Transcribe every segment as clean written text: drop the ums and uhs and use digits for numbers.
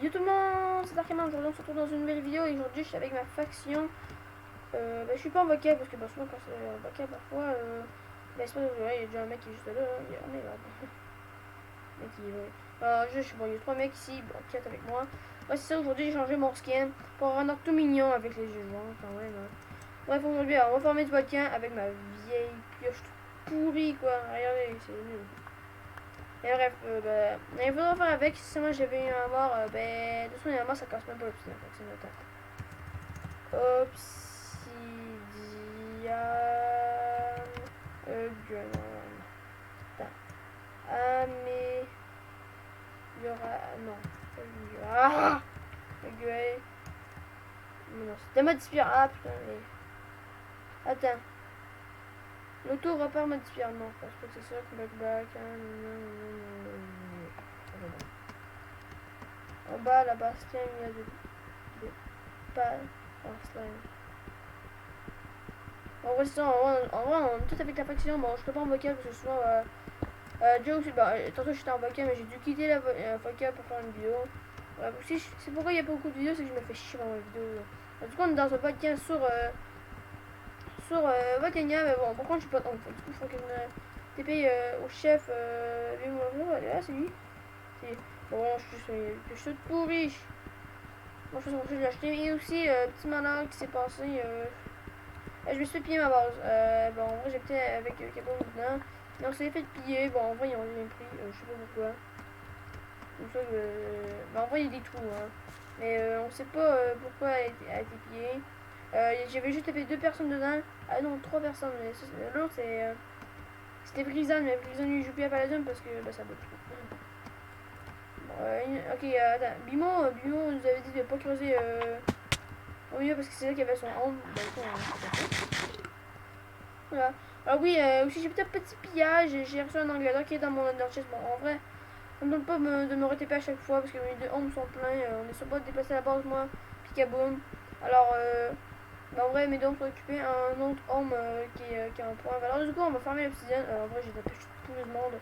Yo tout le monde, c'est Darkman. Aujourd'hui on se retrouve dans une nouvelle vidéo et aujourd'hui je suis avec ma faction. Je suis pas en vocal parce que souvent quand c'est en vocal parfois c'est pas il y a déjà un mec qui est juste là, on est là. Mec qui bon, il y a 3 mecs ici, bon, 4 avec moi. Ouais c'est ça, aujourd'hui j'ai changé mon skin pour rendre tout mignon avec les yeux joints quand même. Bref aujourd'hui on va former du volcan avec ma vieille pioche pourrie quoi. Regardez, c'est nul. Et bref, il faudra faire avec. Si moi j'avais un mort, de toute façon, un mort ça casse même pas l'obsidian. Donc c'est notre obsidian. Attends. Non. Ah! Upgrade. Non, c'était modifier. Ah putain, mais. Attends. L'auto repère modifier. Non, je pense pas que c'est ça. Back. En bas, là-bas, il y a des pas en slime. En vrai, ça, on est tout avec la faction. Bon, je peux pas en vocal parce que souvent, Joe, tantôt j'étais en vocal, mais j'ai dû quitter la vocal pour faire une vidéo. Aussi, c'est pourquoi il y a pas beaucoup de vidéos, c'est que je me fais chier dans ma vidéo. En tout cas, on est dans un vocal sur Volcania, mais bon, par contre, je suis pas dans le fond. Du coup, il faut que je me TP au chef. C'est lui. Bon, je suis toute pourrie. Moi, je suis l'acheter. Et aussi, petit malheur qui s'est passé. Je me suis fait piller ma base. Bon, en vrai, j'étais avec Cabo dedans. Et on s'est fait piller. Bon, en vrai, ils ont rien pris. Je sais pas pourquoi. Comme ça, en vrai, il y a des trous. Hein. Mais on sait pas pourquoi elle a été pillée. J'avais juste fait 2 personnes dedans. Ah non, 3 personnes. L'autre, c'était Brizan. Mais Brizan, lui, joue plus à Paladin parce que ça bug trop. Ok, attends. Bimo nous avait dit de pas creuser au milieu parce que c'est là qu'il y avait son home. Voilà. Alors oui, aussi j'ai peut-être petit pillage, j'ai reçu un angulateur qui est dans mon underchest. Bon, en vrai, ça me donne pas de me RTP à chaque fois parce que mes 2 homes sont pleins. On est sur le bas de déplacer la base, moi, puis kaboom. Alors, en vrai, mes 2 homes sont occupés. Un autre home qui est un point. Alors, du coup, on va farmer l'obsidienne. En vrai, j'ai tapé tout le monde.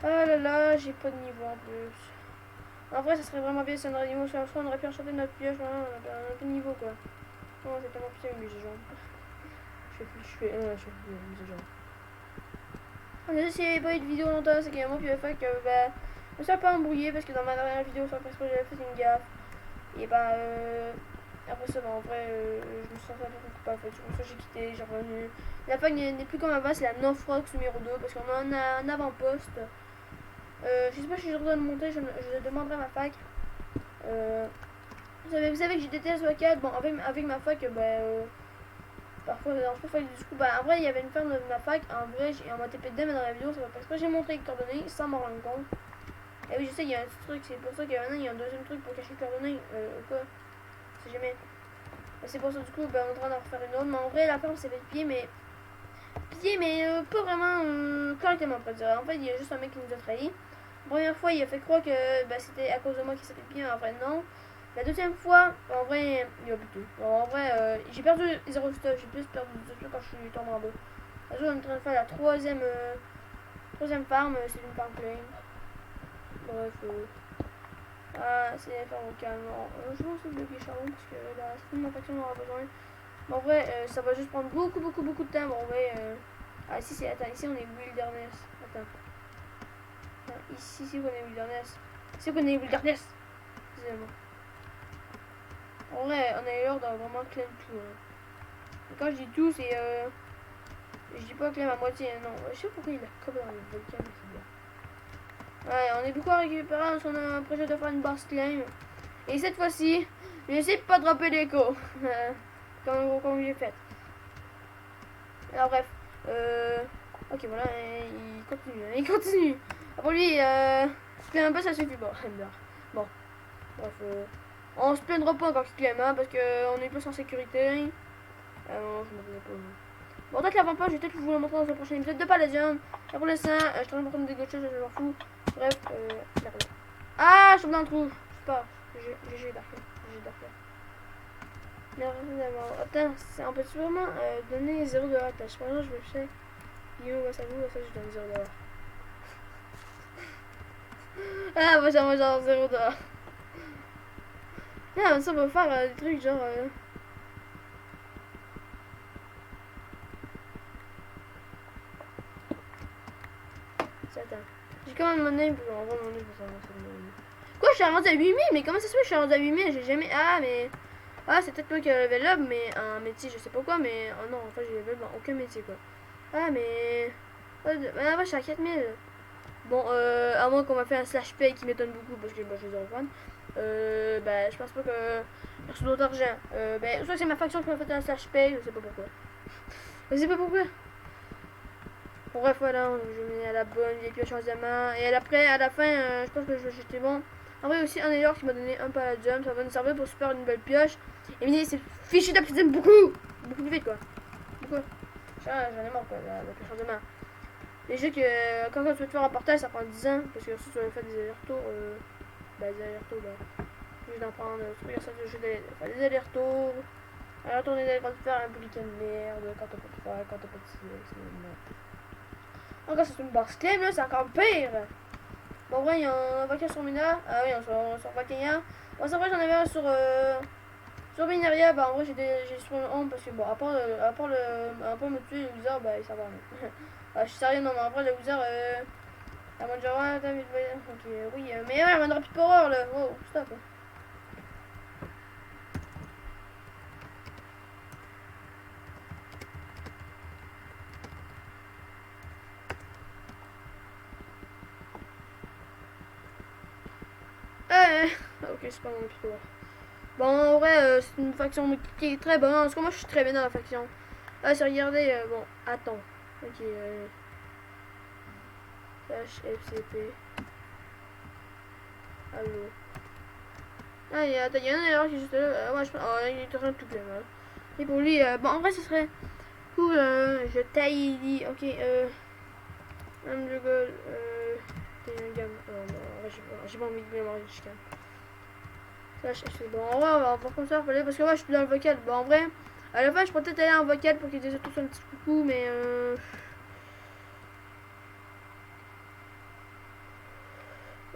Ah là là, j'ai pas de niveau en plus. En vrai, ça serait vraiment bien si on aurait niveau. Soit on aurait pu enchanter notre pioche, on a un peu de niveau quoi. Non, c'est tellement putain, mais j'ai genre. Je fais genre. Désolé s'il n'y avait pas eu de vidéo longtemps, c'est qu'il y a moi qui a fait que je me suis un peu embrouillé parce que dans ma dernière vidéo sur Facebook j'avais fait une gaffe. Et après ça, en vrai, je me suis senti un peu coupable. C'est pour ça que j'ai quitté, j'ai revenu. La fac n'est plus comme avant, c'est la Norfrox numéro 2 parce qu'on a un avant-poste. Je sais pas si je redonne monter, je demanderai à ma fac. Vous savez que j'ai détesté vocal. Bon, avec ma fac, parfois ça dérange pas. Du coup, en vrai, il y avait une ferme de ma fac. En vrai, on m'a TP dedans, mais dans la vidéo, ça va parce que j'ai montré les coordonnées sans m'en rendre compte. Et oui, je sais, il y a un petit truc, c'est pour ça qu'il y a maintenant, il y a un deuxième truc pour cacher les coordonnées. Quoi c'est jamais. C'est pour ça, du coup, on est en train d'en refaire une autre. Mais en vrai, la ferme s'est fait pied, mais. Pas vraiment correctement, on peut dire. En fait, il y a juste un mec qui nous a trahi. La première fois, il a fait croire que c'était à cause de moi qu'il s'est fait pied, mais en vrai, non. La deuxième fois, en vrai, il a buté. En vrai, j'ai perdu 0 stuff, j'ai plus perdu 2 stuff quand je suis tombé en bas. Là, on est en train de faire la troisième farm, c'est une farm plane. Bref, c'est une farm au calme. Je pense que c'est bloqué charbon parce que c'est toute ma faction en aura besoin. Mais en vrai, ça va juste prendre beaucoup de temps. Bon, en vrai, ici, ici on est wilderness. Attends. Ici, on est wilderness. Ici, on est wilderness. Excusez-moi. En vrai, on a l'heure de vraiment claim tout. Hein. Et quand je dis tout, c'est. Je dis pas claim à moitié, non. Je sais pas pourquoi il a comme dans le volcan, mais c'est bien. Ouais, on est beaucoup à récupérer, on a un projet de faire une boss claim. Et cette fois-ci, j'essaie de pas dropper l'écho. comme j'ai fait. Alors bref. Ok, voilà, il continue. Après lui, claim un peu, ça suffit. Bon, bref. On se plaindra pas encore qu'il claim, hein, parce qu'on est plus en sécurité. Non, je me souviens pas. Bon, peut-être l'avant-pas, je vais peut-être vous le montrer dans un prochain épisode de Paladin. Et pour l'instant, je suis en train de me dégocher, je m'en fous. Bref, ah, je suis dans le trou. Je sais pas. J'ai d'arcade. Attends, on peut vraiment donner 0 $. Par exemple, je me fais. Yo, ça vous, ça je donne 0 $. Ah, moi, genre 0 $. Ah, ça va faire des trucs genre. Attends. J'ai quand même mon nez pour envoyer mon nez pour savoir si c'est. Quoi, je suis rendu à 8000? Mais comment ça se fait que je suis rendu à 8000? J'ai jamais. Ah, mais. Ah, c'est peut-être moi qui ai level up, mais un métier, je sais pas quoi, mais. Oh non, en fait, j'ai level up dans aucun métier, quoi. Ah, mais. Ah, bah, je suis à 4000. Bon, à moins qu'on m'a fait un slash pay qui m'étonne beaucoup parce que bah, je les reprendre. Bah, je pense pas que. Merci d'autres d'argent. Ben, soit c'est ma faction qui m'a fait un slash pay, je sais pas pourquoi. Je sais pas pourquoi. Bon, bref, voilà, je mets à la bonne vieille pioche en diamant. Et après, à la fin, je pense que j'étais bon. En vrai, aussi, un New York qui m'a donné un palladium. Ça va nous servir pour se faire une belle pioche. Et Mini, c'est fichu d'obsidienne beaucoup! Beaucoup plus vite, quoi. Beaucoup. J'en ai marre, quoi, la pioche en diamant. Les jeux que, quand tu veux te faire un portail, ça prend 10 ans. Parce que si tu vas faire des allers-retours, bah, des allers-retours, bah. Juste d'en prendre. Tu regardes ça, le jeu faire des allers-retours. Alors, retourner quand tu faire un briquet de merde. Quand t'as pas de fer, quand t'as pas de c'est encore c'est une basse clé, là, c'est encore pire. Bon, vrai, il y a un vaca sur Mina. Ah oui, sur Vacaya. Bon, c'est vrai, j'en avais un sur Minaria. Bah, en vrai, j'ai sur le 11 parce que, bon, à part me tuer, le wizard, bah, ça va. Ah, je suis sérieux, non, mais en vrai, le wizard, la Manjara, t'as vu, ok, oui, mais ouais, un rapid power, là. Oh, stop. Ok, c'est pas mon rapid power. Bon, en vrai, c'est une faction qui est très bonne. En tout cas, moi, je suis très bien dans la faction. Ah, c'est regardez, bon, attends. Ok, HFCP. Allô. Ah, il y a un erreur qui est juste là. Ouais, je pense. Oh, il est en train de tout plaire. Et pour lui, bon, en vrai, ce serait cool. Je taille. Ok, I'm the goal. T'es un gamme. Non, non, j'ai pas envie de mélanger de chicane. Bon, en vrai, on va faire comme ça. Parce que moi, je suis dans le vocal. Bon, en vrai, à la fin, je pourrais peut-être aller en vocal pour qu'ils disent tous un petit coucou, mais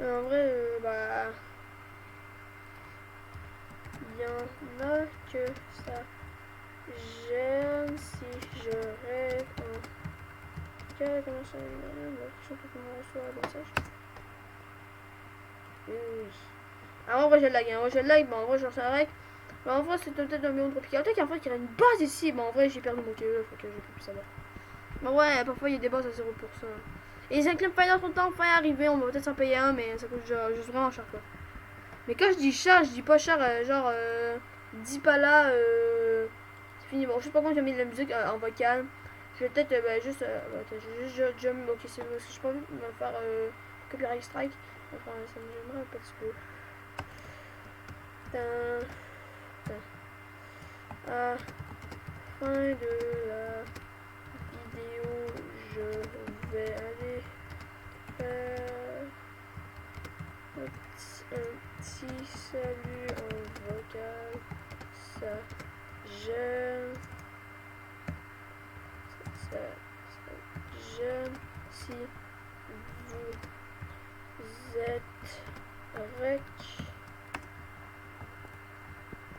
en vrai, bah. Il y en a que ça gêne si je rêve en. Comment ça je sais pas comment on reçoit le message. Oui. Ah, en vrai, j'ai le lag. En vrai, j'ai le lag. Bon, en vrai, j'en sais un rec. Bon, en vrai, c'est peut-être un biome tropical. Peut-être qu'en fait, il y a une base ici. Bon, en vrai, j'ai perdu mon KE. Faut que j'ai plus savoir. Bon, ouais, parfois, il y a des bases à 0%. Et les inclines final sont enfin arrivés. On va peut-être s'en payer un, mais ça coûte juste vraiment cher, quoi. Mais quand je dis cher, je dis pas cher, genre 10 palas, c'est fini. Bon, je sais pas comment j'ai mis de la musique en vocal. Je vais peut-être juste. Ok, c'est parce que je pas envie de me faire copyright strike. Enfin, ça me gênerait un petit peu. À fin de la vidéo, je vais aller faire un petit salut en vocal. Ça j'aime. Ça j'aime si vous êtes avec.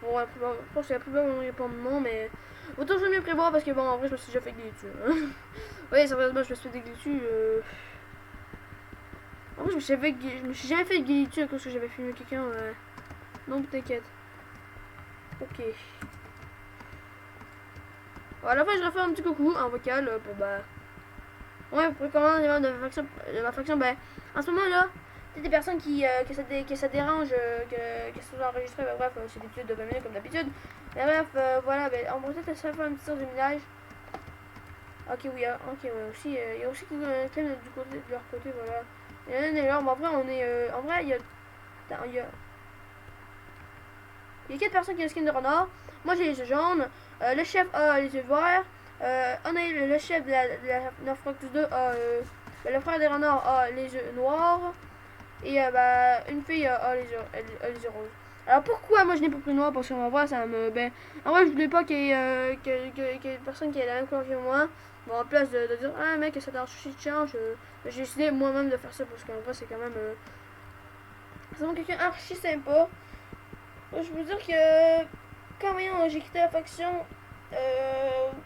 Bon, ouais, je pense que la plupart vont répondre non, mais autant je vais mieux prévoir parce que bon, en vrai, je me suis déjà fait griller dessus. Hein. Oui, sérieusement, je me suis fait griller dessus. En vrai, je me suis jamais fait griller dessus à cause que j'avais filmé quelqu'un. Donc, t'inquiète. Ok. Bon, à la fin, je refais un petit coucou en vocal pour bah. Ouais, pour comment de ma faction, bah. En ce moment là, des personnes que ça dérange, que ça soit enregistré, bah, bref, c'est l'étude de 20 minutes comme d'habitude. Mais bref, voilà, on va peut-être essayer de faire un petit tour du village. Ok, oui, ok, ouais, aussi, il y a aussi un thème du côté, de leur côté, voilà. Il y en a un énorme, en vrai, on est, en vrai, il y a, attends, il y a 4 personnes qui ont le skin de renard. Moi, j'ai les yeux jaunes, le chef a les yeux verts, on a le chef de la Norfrox 2 a, le frère des renards a les yeux noirs. Et bah, une fille a les yeux roses. Alors pourquoi moi je n'ai pas pris noir? Parce qu'en vrai ça me. Ben, en vrai je voulais pas qu'il y ait une personne qui ait la même couleur que moi. Bon, en place de dire ah mec ça t'arrache de change, j'ai décidé moi-même de faire ça parce qu'en vrai c'est quand même. C'est vraiment quelqu'un archi sympa. Je peux dire que quand voyons, j'ai quitté la faction,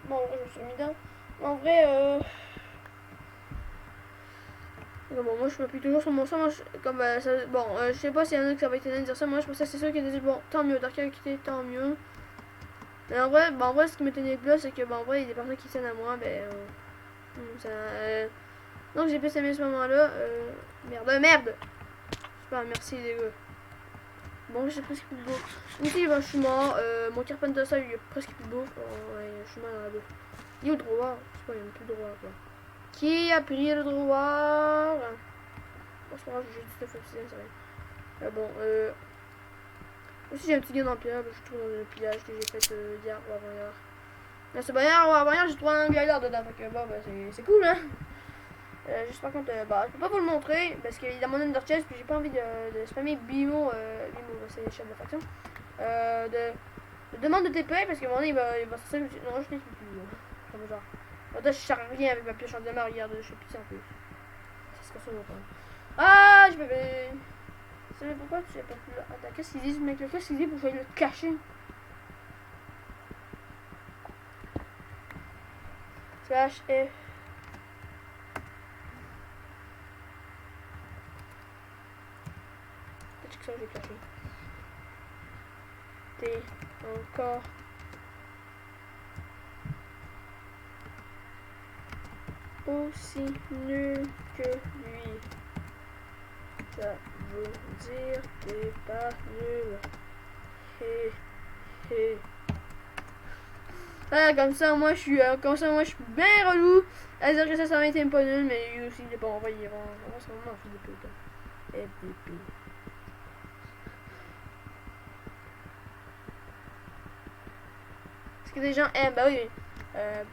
bon, je me suis remis dedans. En vrai, bon, moi je m'appuie toujours sur mon sang. Moi, comme ça, bon, je sais pas s'il y en a qui ça va être étonnant de dire ça. Moi je pensais que c'est sûr qu'ils disaient bon, tant mieux, Dark a quitté, tant mieux. Mais en vrai, ce qui m'étonnait plus, c'est que en vrai, il y a des personnes qui tiennent à moi, ça, donc j'ai plus aimé ce moment-là. Merde. Super, merci les gars. Bon, j'ai presque plus de bouffe. Ici, ben, je suis mort. Mon Carpenter, ça, il a presque plus de bouffe. Oh, ouais, je suis mort dans la bouffe. Il est où le droit? Je sais pas, il n'y a plus de droit, quoi. Qui a pris le droit? Bon, c'est pas grave, j'ai du stuff obsidienne, ça va. Bon, aussi, j'ai un petit gain en pierre. Je trouve dans le pillage que j'ai fait hier ou avant-hier. Là, c'est hier ou avant-hier, j'ai trouvé un glider dedans. Fait que, bon, ben, c'est cool, hein. Juste par contre, bah, je peux pas vous le montrer parce qu'il est dans mon Ender Chest, puis j'ai pas envie de spammer Bimo, c'est le chef de la faction, de demande de TP parce que mon il va sortir. Non, je n'ai plus. Ça me genre. Attends, je sers à rien avec ma pioche en diamant, regarde, je suis pitié en plus. Ça se casse au temps. Ah, je peux. Tu sais pourquoi tu sais pas plus là? Attends, qu'est-ce qu'il dit ce mec là? Qu'est-ce qu'il dit pour que je le cacher? Slash F. Ça j'ai caché. T'es encore aussi nul que lui. Ça veut dire t'es pas nul. Hé hé. Ah, comme ça moi je suis bien relou. À dire que ça va être pas nul, mais lui aussi il est pas envoyé. C'est vraiment un fils de pute. FDP. Que des gens aiment, bah oui.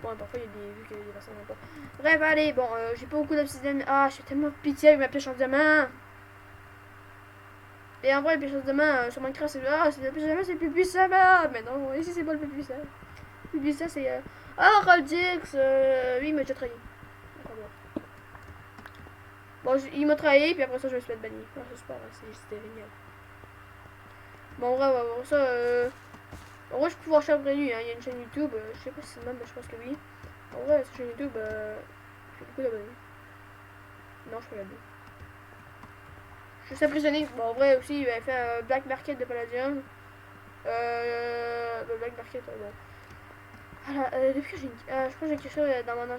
Bon, parfois il y a des vues que des personnes n'aiment pas. Bref, allez, bon, j'ai pas beaucoup d'obsidienne. Ah, je suis tellement pitié avec ma pioche en diamant. Et en vrai, la pioche en diamant sur Minecraft, c'est la pioche en diamant, c'est plus puissant. Mais non, ici c'est pas le plus puissant. Le plus puissant, c'est. Ah, Roldix, lui il m'a déjà trahi. Bon, il m'a trahi, puis après ça, je me suis fait bannir. Ah, c'est super, c'était génial. Bon, en vrai, on va voir ça. En vrai, je peux pouvoir chaque nuit, hein. Il y a une chaîne YouTube, je sais pas si c'est le même, mais je pense que oui. En vrai, cette chaîne YouTube, j'ai beaucoup d'abonnés. Non, je peux regarder. Je suis impressionné. Bon, en vrai aussi, il avait fait un Black Market de Palladium. Le Black Market, bon. Voilà, depuis que j'ai je crois que j'ai quelque chose dans mon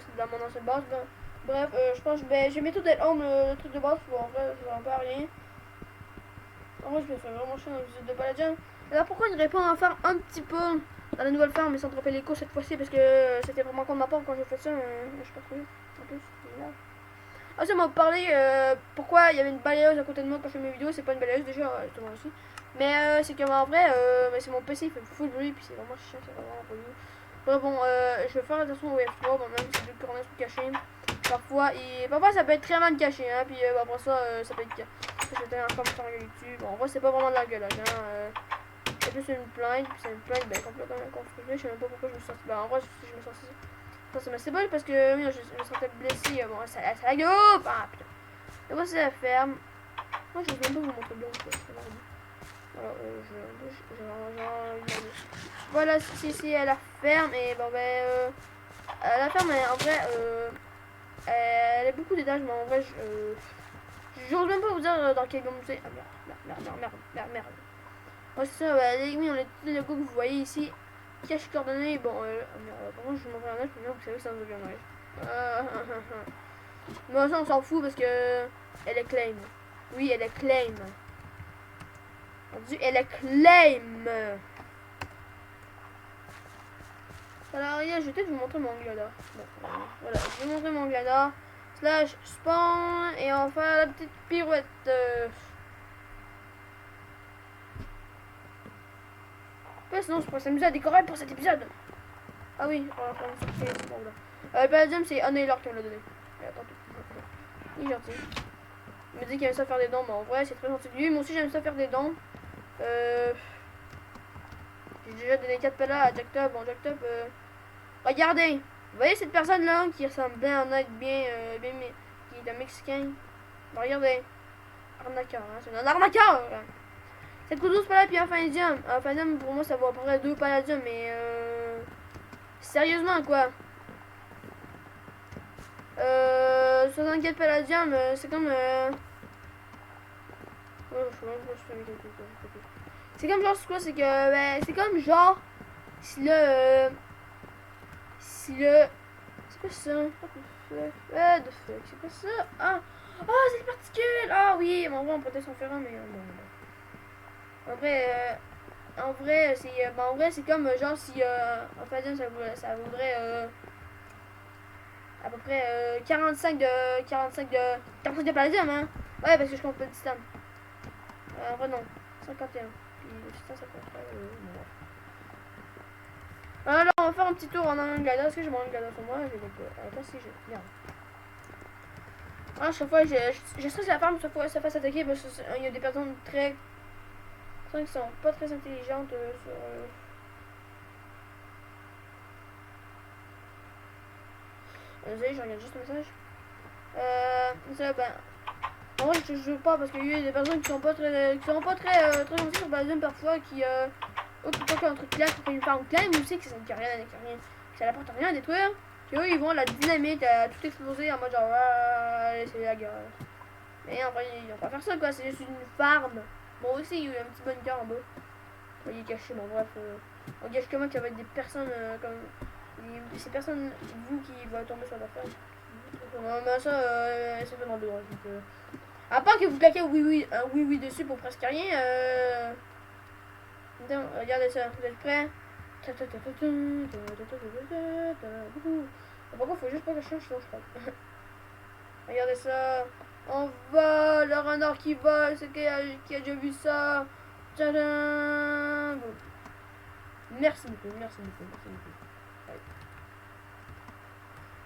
ancienne base. Ben, bref, je pense que j'ai mis tout d'être home le truc de base. Bon, en vrai, ça va pas à rien. En vrai, je me fais vraiment chier dans le visite de Palladium. Alors pourquoi il répond à faire un petit peu dans la nouvelle ferme mais sans dropper l'écho cette fois-ci parce que c'était vraiment con de ma part quand j'ai fait ça, je sais pas trop en plus. Ah, ça m'a parlé pourquoi il y avait une balayeuse à côté de moi quand je fais mes vidéos. C'est pas une balayeuse déjà, justement aussi. Mais c'est que en vrai, c'est mon PC, il fait full bruit, puis c'est vraiment chiant, c'est vraiment relou. Ouais, bon, je vais faire attention au F3, bon, même si c'est du corner caché. Parfois ça peut être très mal caché, hein, puis après ça, ça peut être. Je vais encore me faire engueuler dessus. Bon, en vrai, c'est pas vraiment de l'engueulage, hein. C'est plus une plainte, puis c'est une plainte complètement construite. Je sais même pas pourquoi je me suis sorti. En vrai, je me suis sorti. Ça m'a c'est bon parce que oui, je me sentais blessé. Bon, ça la gueule. Ah putain. Et moi, c'est la ferme. Moi, je vais même pas vous montrer bien. Alors, voilà, c'est à la ferme. Et bon, ben, la ferme, en vrai, elle a beaucoup d'étages, mais en vrai, j'ose même pas vous dire dans quel biome c'est. Ah merde. Ouais, c'est ça, oui, on a tous les logos que vous voyez ici. Cache coordonnées, bon, par contre, je vais montrer un âge, mais non, vous savez que ça me devient un mais ça, on s'en fout parce que elle est claim. Oui, elle est claim. On dit, elle est claim. Alors, je vais peut-être vous montrer mon glider. Bon, voilà, je vais vous montrer mon glider. Slash spawn, et on va faire la petite pirouette. Sinon je pourrais s'amuser à décorer pour cet épisode. Ah oui, on va faire une surprise. Bon, là. Palladium, c'est Annaylor qui me l'a donné. Attends, il est gentil. Il me dit qu'il aime ça faire des dents, mais en vrai, c'est très gentil de lui. Moi aussi, j'aime ça faire des dents. J'ai déjà donné 4 pellas à Jacktop. Bon, Jacktop, regardez. Vous voyez cette personne-là qui ressemble bien à un être qui est un Mexicain. Bon, regardez. Arnaqueur, hein. C'est un arnaqueur. 7 coups c'est pas là, puis un Phanedium. Un Phanedium, pour moi, ça vaut à peu près 2 Palladium, mais sérieusement, quoi. 64 Palladium, c'est comme... oh, je sais même pas si je fais mes calculs, quoi. C'est comme genre, c'est quoi, c'est que... Ben, c'est comme genre... Si le... Si le... C'est quoi ça? What the fuck? C'est pas ça? Ah! Ah, c'est les particules! Ah oui, mais en vrai, on peut s'en faire un, mais bon. En vrai, c'est en vrai, c'est comme genre si en fait ça vaudrait à peu près 45 de palladium, hein. Ouais, parce que je compte pas le titane. En vrai, non. 51. Puis le titane, ça compte pas. Alors, on va faire un petit tour en Angada. Est-ce que j'ai mon Angada sur moi? Je l'ai pas. Attends, si j'ai. Merde. À chaque fois, je stresse la farm chaque fois ça fasse attaquer parce qu'il y a des personnes très. Qui sont pas très intelligentes sur. Désolé, je regarde juste le message. Ça, ben. En vrai, je joue pas parce qu'il y a des personnes qui sont pas très. Très gentilles sur Bazoom parfois qui. Plutôt qu'un truc clair, pour une farm climb, ou c'est que ça ne rien, que ça n'apporte rien à détruire. Puis eux, ils vont la dynamite à tout exploser en mode genre. C'est la guerre. Mais en vrai, ils vont pas faire ça quoi, c'est juste une farm. Bon, aussi, il y a un petit bunker en bas. Il est caché, bon, bref. On gâche comment qu'il y avait des personnes comme. Ces personnes, vous qui vont tomber sur la farm. Mais ça fait dans deux. Donc, à part que vous claquez un oui dessus pour presque rien. Regardez ça, vous êtes prêts? Par contre, faut juste pas que je change, sinon je crois. Regardez ça. On vole, le renard qui vole, c'est qui a déjà vu ça? Tadam! Bon. Merci beaucoup, merci beaucoup, merci beaucoup. Ouais.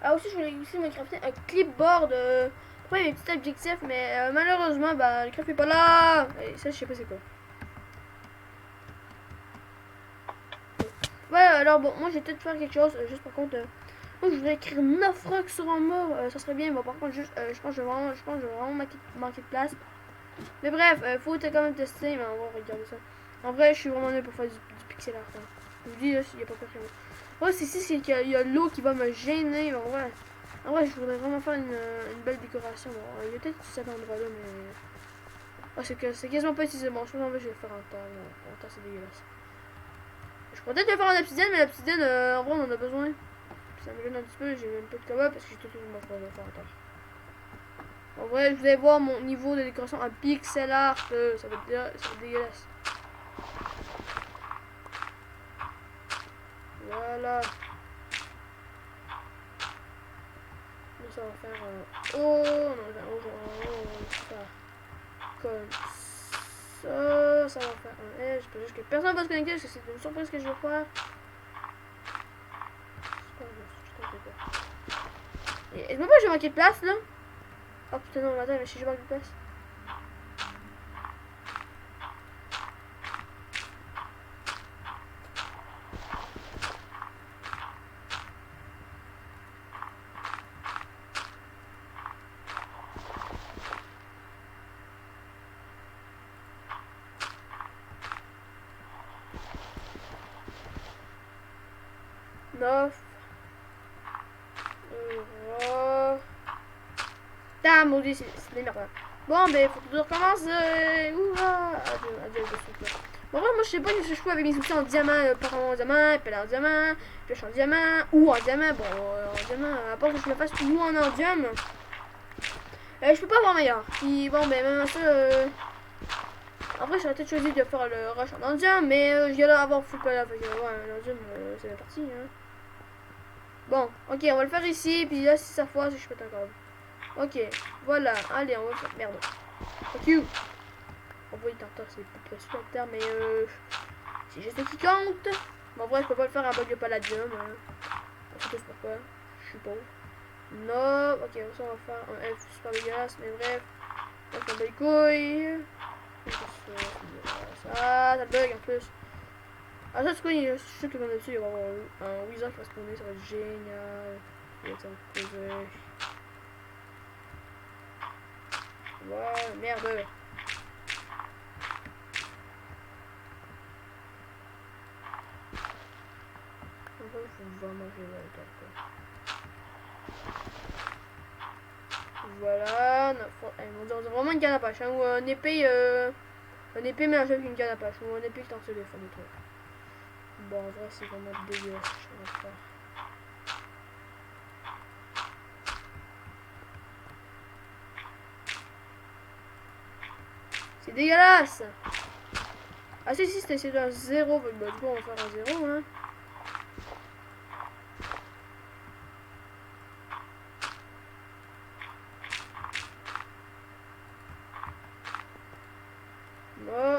Ah aussi, je voulais aussi me crafter un clipboard. Ouais, mes petits objectifs, mais malheureusement, bah, le craft est pas là. Et ça, je sais pas c'est quoi. Ouais, alors bon, moi, j'ai peut-être faire quelque chose, juste par contre. Moi, je voudrais écrire 9 rocks sur un mot, ça serait bien. Bon, par contre, juste, je pense que je vais vraiment manquer de place. Mais bref, faut quand même tester, mais on va regarder ça. En vrai, je suis vraiment nul pour faire du pixel art. Hein. Je vous dis, là, il n'y a pas pire que moi. Ouais, c'est ici, c'est qu'il y a l'eau qui va me gêner. Mais en vrai, je voudrais vraiment faire une belle décoration. Bon, il y a peut-être cet endroit-là, mais. Ah, c'est quasiment pas utilisé. Bon, je pense que je vais le faire en terre. En terre, c'est dégueulasse. Je pourrais peut-être le faire en obsidienne, mais l'obsidienne, en vrai, on en a besoin. Puis ça me gêne un petit peu, j'ai même pas de cobalt parce que j'ai tout ma fois de faire en terre. En vrai, je voulais voir mon niveau de décoration en pixel art. Ça va être dégueulasse. Voilà. Là, ça va faire oh, non, on va faire comme ça. Ça va faire un S. J'espère juste que personne va se connecter parce que c'est une surprise que je vais faire. Est-ce que moi j'ai manqué de place là? Oh putain, non, attends, mais si j'ai manqué de place. 9 euros. Ah, maudit, c'est des merdes. Bon, ben, faut que tout recommence. Adieu, bon, moi, je sais pas si je joue avec mes outils en diamant, par en diamant, puis en diamant, pioche en diamant, ou en diamant. Bon, en diamant, à part que je me fasse ou en endium. Je peux pas avoir meilleur. Puis, bon, ben, même ça. En vrai, j'aurais peut-être choisi de faire le rush en endium, mais j'y allais avoir full pas là. Fait que, ouais, l'endium, c'est la partie, hein. Bon, ok, on va le faire ici, puis là, si ça foire, je pète un câble. Ok, voilà, allez, on va faire. Merde. Fuck you. En vrai, tartare, c'est pas super terre, mais c'est juste ce qui compte. Mais en vrai, je peux pas le faire un bug de palladium. Hein. Je sais pas pourquoi. Je suis pauvre. Non, ok, ça, on va faire un F super dégueulasse, mais bref. On va faire des couilles. Ça bug en plus. Ah, ça, c'est quoi, je suis sûr que dans le dessus, il va y avoir un wizard qui va spawner, ça va être génial. Il va être ouais, merde. pouvoir manger la carte. Voilà, on dirait vraiment une canne à pêche, hein, ou un épée mélangé avec une canne à pêche, ou un épée qui tente téléphone et tout. Bon, en vrai, c'est vraiment dégueulasse ce que je suis en train de faire. C'est dégueulasse! Ah si, c'était un 0, bah, du coup on va faire un 0, hein. Bon.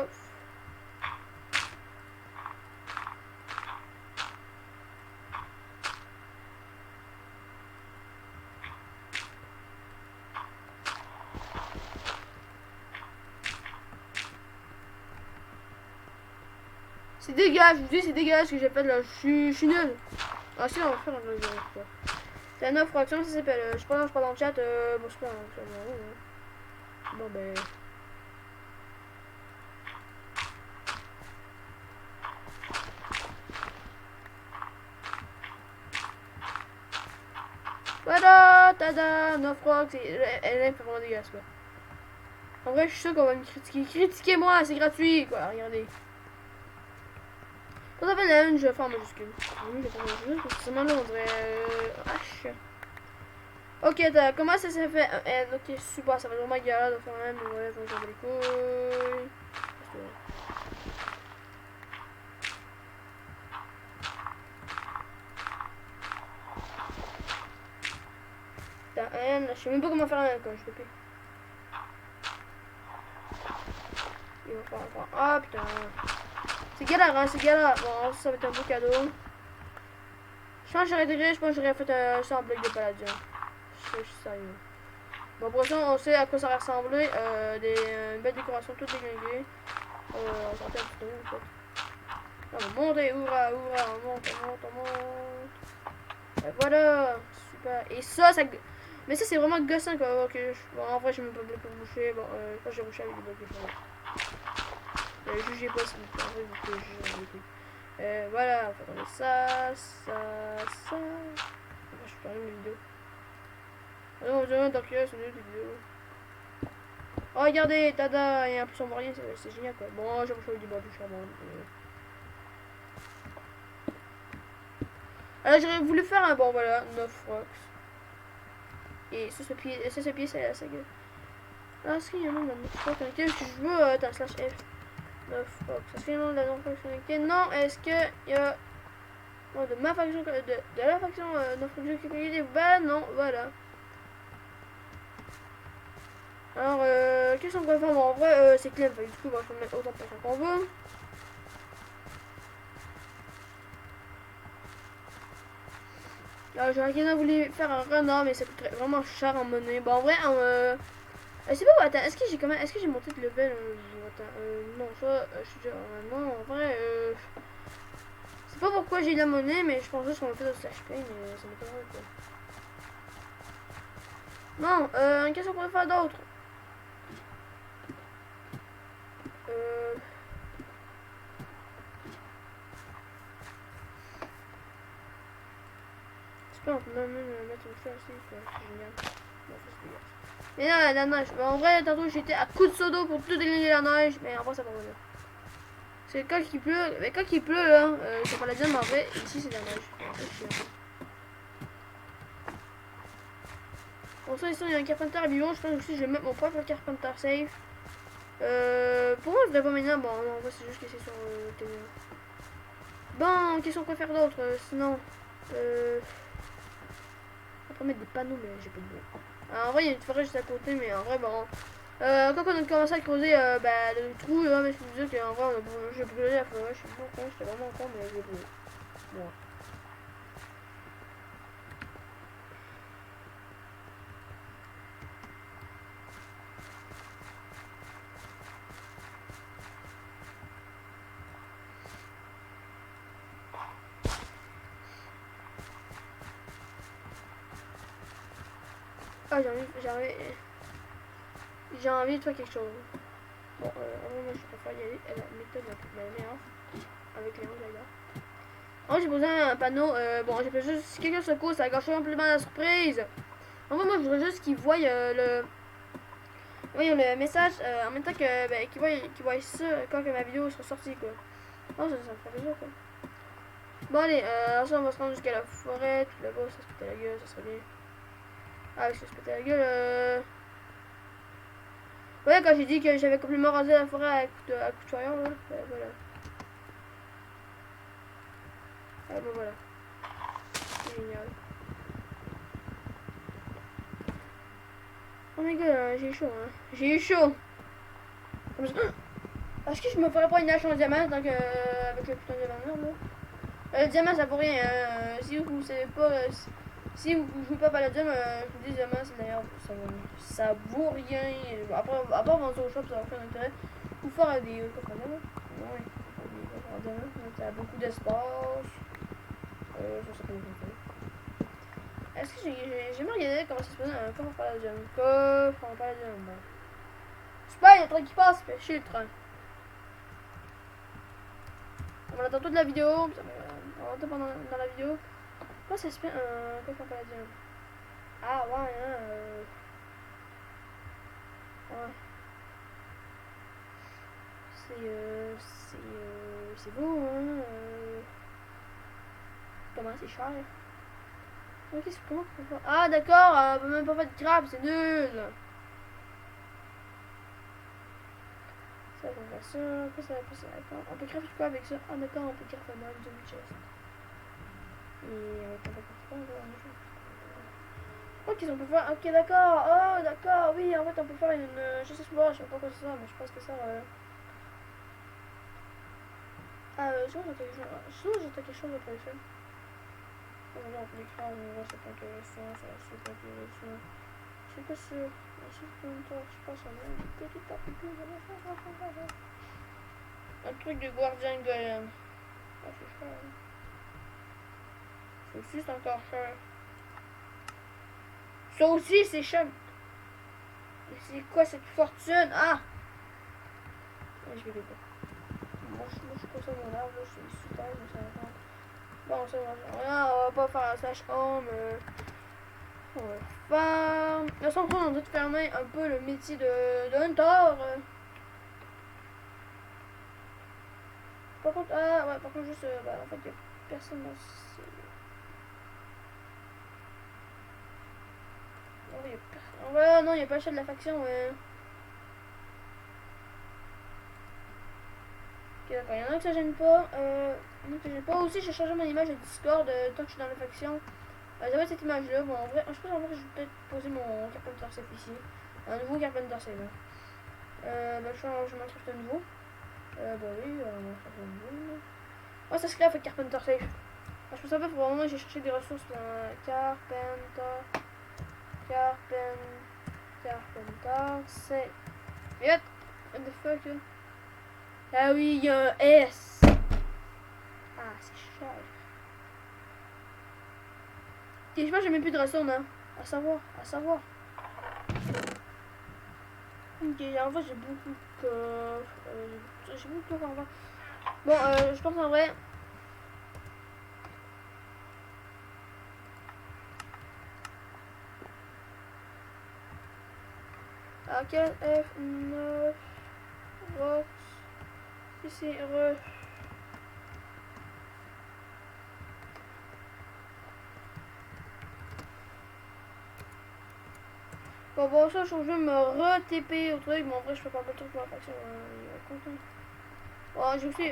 C'est dégueulasse, je vous dis, c'est dégueulasse ce que j'ai fait là, je suis nul. Ah si, on va faire un 0. C'est un 9 fraction, ça s'appelle, je pense pas dans le chat, bon c'est pas un bon ben... Voilà, tada, 9 rocks, elle fait vraiment dégueulasse quoi. En vrai, je suis sûr qu'on va me critiquer. Critiquez-moi, c'est gratuit quoi, regardez. Quand ça fait la une, je vais faire en majuscule. Oui, je vais faire en majuscule parce que seulement là on dirait H. Ok, comment ça s'est fait un N? Ok, super, ça va vraiment galère de faire un N, mais ouais, faut que j'en ai les couilles. T'as un N, je sais même pas comment faire un N quand je peux plus. Il va faire encore. Ah putain. C'est galère, hein, c'est galère. Bon, ça va être un beau cadeau. Je pense que j'aurais été je pense que j'aurais fait ça en bloc de paladin. Je suis sérieux. Bon, pour ça, on sait à quoi ça va ressembler. Une belle décoration toute déglinguée. On s'en fait un petit peu, en fait. On va monter, hurrah, hurrah, on monte, on monte, on monte. Et voilà, super. Et ça, mais ça, c'est vraiment gossant, quoi. Okay. Bon, en vrai, j'ai même pas bloqué pour boucher. Bon, je pense que j'ai bouché avec des blocs de chemin. Jugez pas si vous pouvez, vous pouvez juger avec lui. Voilà, on va faire ça, ça, ça. Je peux terminer la vidéo. Ah non, donc c'est une autre vidéo. Oh, regardez, tada, et en plus on voit rien, c'est génial quoi. Bon, j'ai choisi du bois du charbon. Alors j'aurais voulu faire un bon, voilà, 9 rocks. Et sur ce pied, c'est la saga. Ah, est-ce qu'il y a un nom de la 9 rocks connecté? Parce que je veux, attends, slash F. 9 rocks. Est-ce qu'il y a un nom de la 9 rocks connecté? Non, est-ce qu'il y a. Non, de ma faction, de la faction 9 rocks connecté? Bah non, voilà. Alors, qu'est-ce qu'on peut faire? Bon, en vrai, c'est Clem, du coup, on va mettre autant de personnes qu'on veut. J'aurais bien voulu faire un renard, mais ça coûterait vraiment cher en monnaie. Bon, en vrai, c'est pas où, attends, est-ce que j'ai monté de level attends, non, ça, je suis déjà. Non, en vrai, c'est pas pourquoi j'ai de la monnaie, mais je pense juste qu'on va faire de slash pay, mais ça m'étonnerait quoi. Non, qu'est-ce qu'on pourrait faire d'autre? C'est pas, on peut même mettre une fleur aussi, c'est génial. Bon, c'est dégueulasse. Mais là, la neige. En vrai, tantôt j'étais à coup de seau d'eau pour tout déglinguer la neige, mais en vrai, ça va revenir. C'est quand il pleut, mais quand il pleut, là, c'est pas la deuxième, mais en vrai, ici c'est de la neige. Bon, ça, ici, il y a un carpenter vivant. Je pense aussi que je vais mettre mon propre carpenter safe. Pour moi, je devrais pas maintenant. Bon, non, en vrai, c'est juste que c'est sur TV. Bon, qu'est-ce qu'on peut faire d'autre sinon on peut mettre des panneaux, mais j'ai pas de bois. Alors, en vrai, il y a une forêt juste à côté, mais en vrai, bon. Quand on a commencé à creuser le trou, là, mais je peux vous dire qu'en vrai, j'ai brûlé la forêt. Je suis pas con, j'étais vraiment con, mais j'ai brûlé. Bon. Ah, j'ai envie de faire quelque chose. Bon, moi je préfère y aller à la méthode la meilleure. Avec les rangs d'ailleurs. J'ai posé un panneau. Bon, j'ai fait juste si quelqu'un se cause, ça gâche complètement la surprise. En fait, moi, je voudrais juste qu'ils voient le message en même temps que qu'ils voient ça quand que ma vidéo sera sortie, quoi. Non, ça me ferait plaisir, quoi. Bon, allez, ensuite, on va se rendre jusqu'à la forêt. Tout là-bas, ça se pétait la gueule, ça serait bien. Ah, oui, ça se pétait la gueule. Ouais, quand j'ai dit que j'avais complètement rasé la forêt à coup de soyons, là. Voilà. Ah, ben voilà. C'est génial. Oh my god, j'ai chaud, hein. J'ai eu chaud. Est-ce que je me ferais pas une hache en diamant tant que avec le putain de diamant là? Le diamant ça vaut rien. Si vous savez pas, si vous jouez pas Paladin, je vous dis diamant c'est d'ailleurs ça vaut rien. Après, à part vendre au shop, ça n'a aucun intérêt. Ou faire des coffres là. Ouais, des coffres diamant. Ça a beaucoup d'espace. Ça c'est pas le Est-ce que j'ai jamais regardé comment ça se faisait un coffre en Paladin? Coffre en Paladin, bon. Je sais pas, il y a le train qui passe, fait chier le train. On attend toute la vidéo, on attend pendant dans la vidéo. Pourquoi ça se fait un coffre paladin? Ah ouais, hein, ouais. C'est beau, hein. Comment c'est cher? Ok, c'est comment? Ah d'accord, on peut même pas faire de crabe, c'est nul. Ça, on va faire ça, après ça, on peut crafter quoi avec ça? Ah d'accord, on peut crafter un mob de chest. Et on va faire quoi? Ok, on peut faire. Ok, d'accord. Oh, d'accord. Oui, en fait, on peut faire une. Je sais pas quoi c'est ça, mais je pense que ça. Ah, sinon, j'ai quelque chose après ça. On peut l'écran, on voit, c'est pas intéressant. C'est pas intéressant. C'est pas sûr. Je pense qu'on a une petite partie. Un truc de gardien golem. Ah, c'est cher. Ça aussi, c'est encore cher. Ça aussi, c'est cher. C'est quoi cette fortune? Ah! Je vais les voir. Moi, je consomme mon arbre, je suis super, mais ça va. Bon, ça va. On va pas faire un slash home. On va faire. Là, sans on doit fermer un peu le métier de hunter. Par contre, ah ouais, par contre, juste. En fait, il y a personne dans ce. Oh, il y a personne. Ouais, non, il n'y a pas le chat de la faction, ouais. Ok, d'accord, il y en a que ça gêne pas. Aussi, j'ai changé mon image de Discord tant que je suis dans la faction. J'avais cette image là. Bon, en vrai, je pense en vrai que je vais peut-être poser mon Carpenter Safe ici. Un nouveau Carpenter Safe là. Je m'encrypte un nouveau. Bah oui, on m'encrypte un nouveau. Oh, ça se crée avec Carpenter Safe. Je pense en fait, pour le moment, j'ai cherché des ressources dans Carpenter Safe. Yep! What the fuck là? Ah oui, il y a un S. Ah, c'est cher. Ok, je pense que j'ai même plus de ressources, hein. À savoir. Ok, en vrai, j'ai beaucoup de coffres. J'ai beaucoup de coffres en vrai. Bon, je pense en vrai. Ok, F9. Rocks. Ici, re. Bon, ça, je vais me re-TP au truc, mais en vrai, je peux pas le truc pour la faction. Bon, j'ai aussi.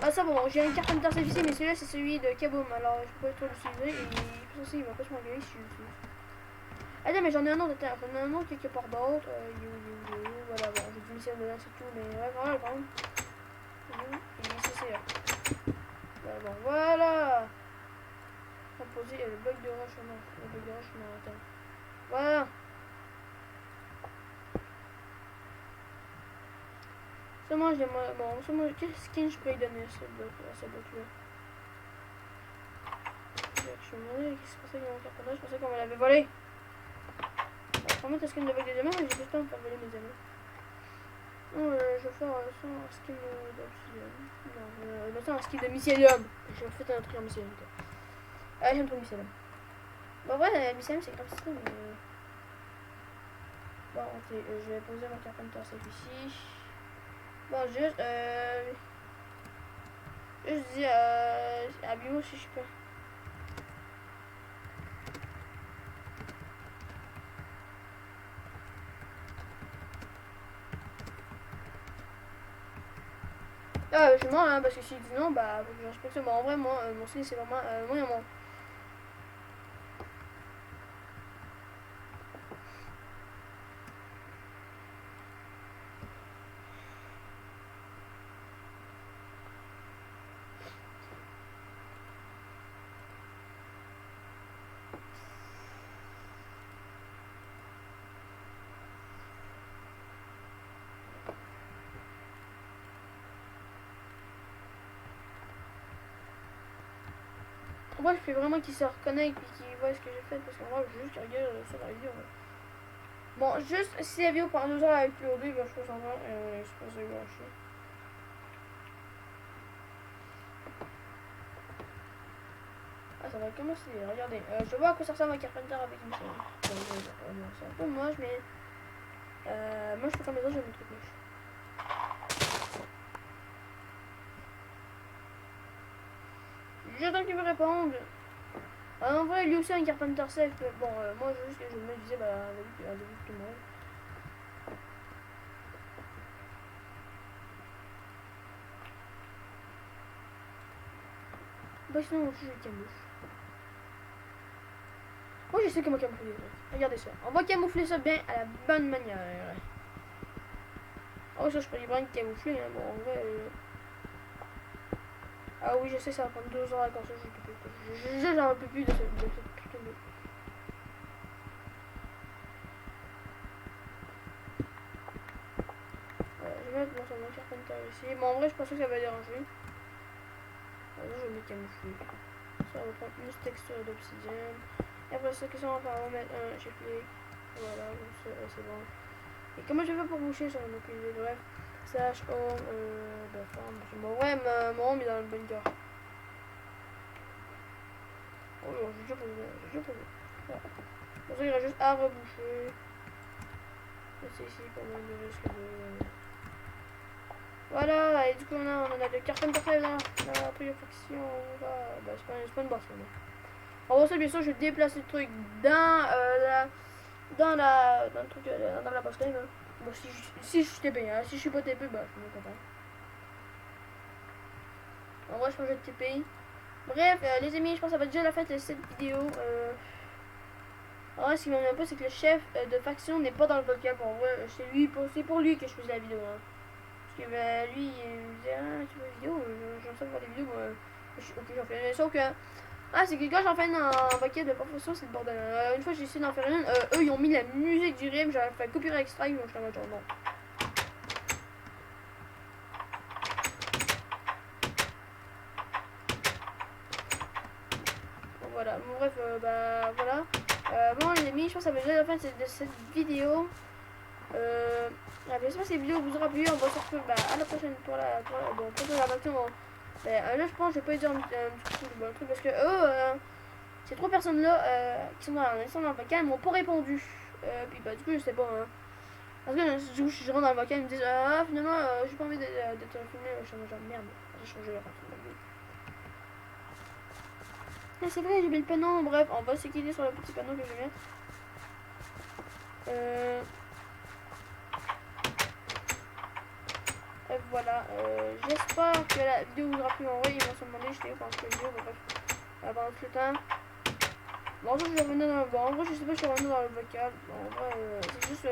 Ah, ça, bon, j'ai une carte Safe ici, mais celui-là, c'est celui de Kaboom. Alors, je peux pas trop l'utiliser. Et aussi, il va pas se m'engueuler si je l'utilise. Ah, non, mais j'en ai un autre, attends, j'en ai un autre quelque part d'autre. Voilà, bon, j'ai du mission dedans, c'est tout, mais ouais, vraiment, le prendre. Et c'est là. Bon, voilà. On va poser le bloc de roche, non. Le bloc de roche, non, attends. Voilà. Seulement, j'aimerais. Bon, seulement, quel skin je peux lui donner à ce bloc-là? Je me demandais qu'est-ce que c'est que mon cartonnage, je pensais qu'on me l'avait volé. Bon, je vais mettre le skin de bloc de diamant, mais j'ai plus le temps de faire voler mes diamants. Non, je vais faire ça en skin d'obsidienne. Non, je vais faire un skin de mycélium. Je vais faire un truc en mycélium. J'aime trop le mycélium. Bon, ouais, le mycélium c'est grave stylé, mais. Bon, ok, je vais poser mon carpenter safe ici. Bon, juste dis à Bio si je peux. Ah, je suis mort hein, parce que si dit non, bah faut que je respecte ça. Bon, en vrai, moi, mon style c'est vraiment moyennement. Moi, je fais vraiment qu'ils se reconnectent et qu'ils voient ce que j'ai fait parce que moi, je veux juste qu'ils regardent ça dans la vidéo. Ouais. Bon, juste si la vidéo pendant 2 heures avec plus au début, bah, je peux s'en faire et c'est pas ça que je vais acheter. Ah, ça va commencer. Regardez, je vois à quoi ça ressemble un carpenter avec une chaîne. C'est un peu moche, mais moi je fais comme les autres, je vais me truc moche. J'attends qu'il me réponde. Ah, en vrai, lui aussi un carpenter safe. Bon, moi je veux juste que je me disais, bah, à la vue de tout le monde. Bah, sinon, aussi, je camoufle. Moi, je sais comment camoufler les trucs. Regardez ça. On va camoufler ça bien à la bonne manière. Oh, ça, je peux les prendre camoufler. Hein. Bon, en vrai. Ah oui, je sais, ça va prendre 2 heures à quand ça, j'en peux plus de cette putain de. Je vais mettre mon carpenter ici. Bon, en vrai, je pense que ça va déranger. Alors, je vais mettre camoufler. Ça va prendre une texture d'obsidienne. Et après ça, on va mettre un shift-click. Voilà, comme ça, c'est bon. Et comment je fais pour boucher sur mon cuisine? Bref, slash home, de forme. Bon, ouais, mon home est dans le bunker. Oh non, j'ai déjà posé. Voilà. Pour ça, il reste juste à reboucher. C'est ici pour moins de risque de. Voilà, et du coup, on a le carton parfait là. La faction. Bah, c'est pas une bosse, là. En gros, ça, bien sûr, je déplace le truc dans dans le truc, dans la boss game. Hein. Bon, si je suis TP, hein. Si je suis pas TP, bah, je suis content. En vrai, je pense que je vais TP. Bref, les amis, je pense que ça va déjà la fin de cette vidéo. En vrai, ce qui m'emmène un peu, c'est que le chef de faction n'est pas dans le podcast. En vrai, c'est pour lui que je faisais la vidéo. Hein. Parce que lui, il me disait, ah, tu veux une vidéo? J'aime ça voir des vidéos. Ok, j'en fais une. Sauf que. Ah, c'est que quand j'en fais une en paquet de profession, c'est le bordel. Une fois, j'ai essayé d'en faire une. Eux, ils ont mis la musique du rime. J'avais fait copyright strike. Donc, je suis en mode genre non. Bon, voilà. Bon, bref, bah voilà. Bon, les amis, je pense que ça va déjà la fin de cette vidéo. J'espère que cette vidéo vous aura plu. On va se retrouver à la prochaine pour la faction. Bon. Là, je pense que je vais pas dire un petit truc parce que eux. Ces 3 personnes là qui sont dans le vocal m'ont pas répondu. Puis bah du coup je sais pas. Hein. Parce que du coup je rentre dans le vocal, ils me disent ah finalement j'ai pas envie d'être filmé. Je suis genre merde, j'ai changé leur ah, c'est vrai, j'ai mis le panneau. Bref, on va s'équiper sur le petit panneau que je vais mettre. Bref, voilà. J'espère que la vidéo vous aura plu. En vrai, ils m'ont demandé, j'étais où pendant cette vidéo. Bref, pendant tout le temps. Bon, en vrai, je vais revenir dans le. Bon, en vrai, je sais pas, je suis revenu dans le vocal. Bon, en vrai, c'est juste.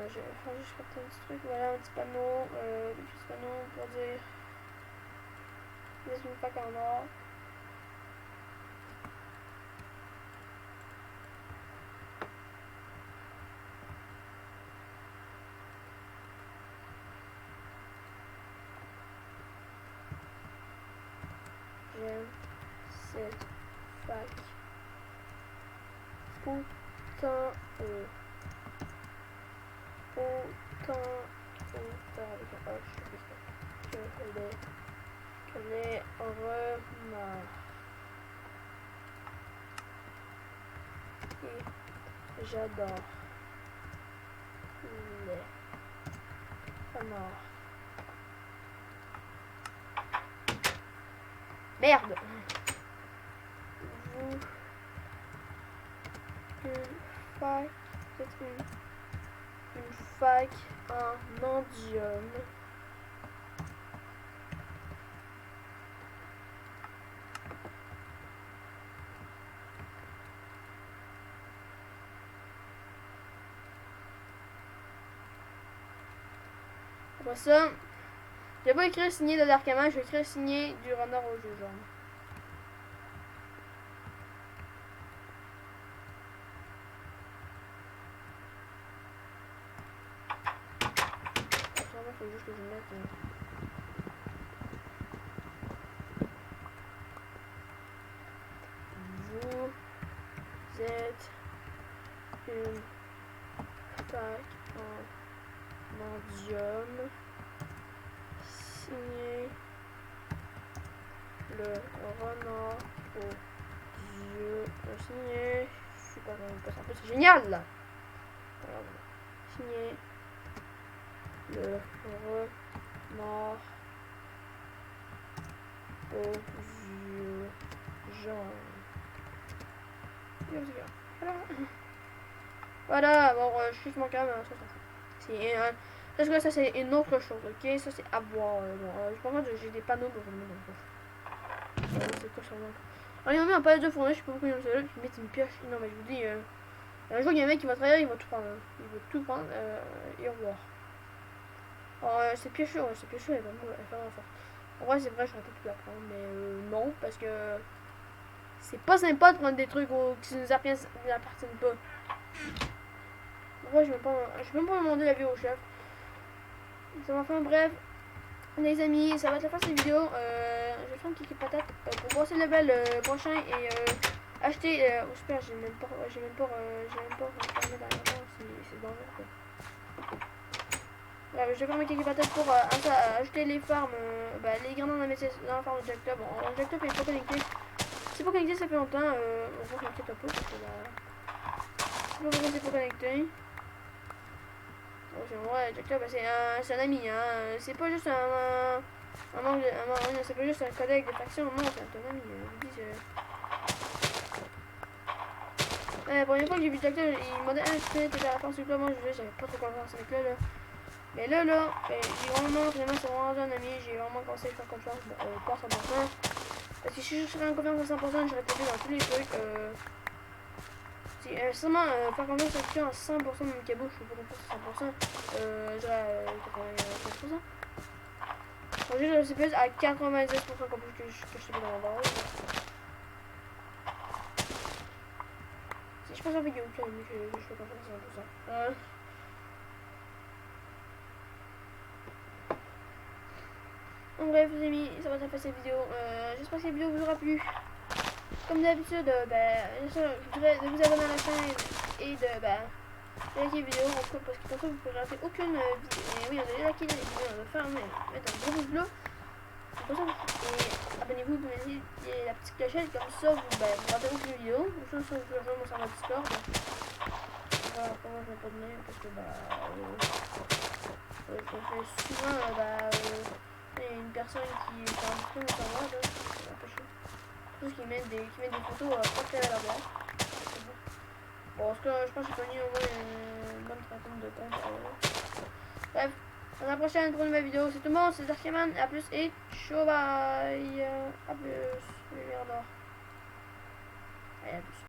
J'ai juste capté un petit truc. Voilà, un petit panneau. Des petits panneaux pour dire. Laisse-moi pas qu'en or. J'aime cette fac. Autant. quand avec un H, que les renards. Et j'adore les renards. Merde. Vous fac, c'est une fac en Andium. Après ça, j'ai pas écrit signé de l'Arkama, je vais écrire signé du renard au jeu jaune. Il faut juste que je mette. Vous êtes une fac en Andium. Signé le renard aux yeux. Signé. Je sais pas comment on passe un peu, c'est génial là. Signé le renard aux yeux jaunes. Voilà, bon, je suis mon cam, ça s'en fout. C'est ça c'est une autre chose, ok? Ça c'est à voir. Bon, je pense que j'ai des panneaux dans le monde. C'est quoi ça? Alors, il y a un palais de fourneau, je sais pas pourquoi il y en a celui-là, puis ils mettent une pioche. Non, mais je vous dis, un jour il y a un mec qui va travailler, il va tout prendre. Il va tout prendre et au revoir. Alors, c'est piocheux, ouais, c'est piocheux, elle est vraiment forte. En vrai, c'est vrai, j'aurais pas pu la prendre, mais non, parce que c'est pas sympa de prendre des trucs qui nous appartiennent pas. Moi, je vais même pas demander l'avis au chef. Ça m'a fait bref. Les amis, ça va être la fin de cette vidéo. Je vais faire une petite patate pour passer le level prochain et acheter. Oh, super, j'ai même pas fermé derrière moi, c'est dangereux quoi. Je vais faire mes quelques patates pour acheter les farms, les grains dans la farm de Jacktop. Bon, Jacktop est pas connecté. C'est pas connecté, ça fait longtemps. On va connecter un peu parce que là. C'est pas connecté. Ouais, Jacktop, c'est un ami, hein. C'est pas juste c'est pas juste un collègue de faction, non, c'est un ami. Je vous dis, la première fois que j'ai vu Jacktop, il m'a dit, t'étais à la force du club, moi je j'avais pas trop confiance avec là. Mais là, j'ai vraiment, c'est vraiment un ami, j'ai vraiment commencé à faire confiance, pas à 100%. Parce que si je serais en confiance à 100%, j'aurais pété dans tous les trucs. Seulement faire confiance à quelqu'un à 100% de mon cabot, je suis pas confiance à 100%, j'aurais 95%. Bon, j'ai le CPS à 90% comme que je te mets dans mon barreau. Si je pense en fait qu'il y a aucun ami que je fais confiance à 100%. Donc bref les amis, ça va être la fin de cette vidéo. J'espère que cette vidéo vous aura plu. Comme d'habitude, je voudrais de vous abonner à la chaîne et de liker la vidéo parce que comme ça vous ne pouvez rater aucune vidéo. Et oui, on a liké la vidéo, on va faire mettre un gros pouce bleu. Et abonnez-vous, mettez la petite clochette, comme ça vous ratez aucune vidéo. Je vous rejoins mon serveur Discord. Voilà, pour moi je n'ai pas de mail parce que je fais souvent il y a une personne qui est enregistrée mon serveur là, c'est un peu chiant. Qui met des photos pas claires à la voir. Bon, en tout cas, je pense que j'ai connu au moins une bonne trentaine de comptes. Bref, à la prochaine pour une nouvelle vidéo. C'est tout le monde, c'est Darkeman. A plus et ciao bye. A plus, les verres d'or. Allez, à plus.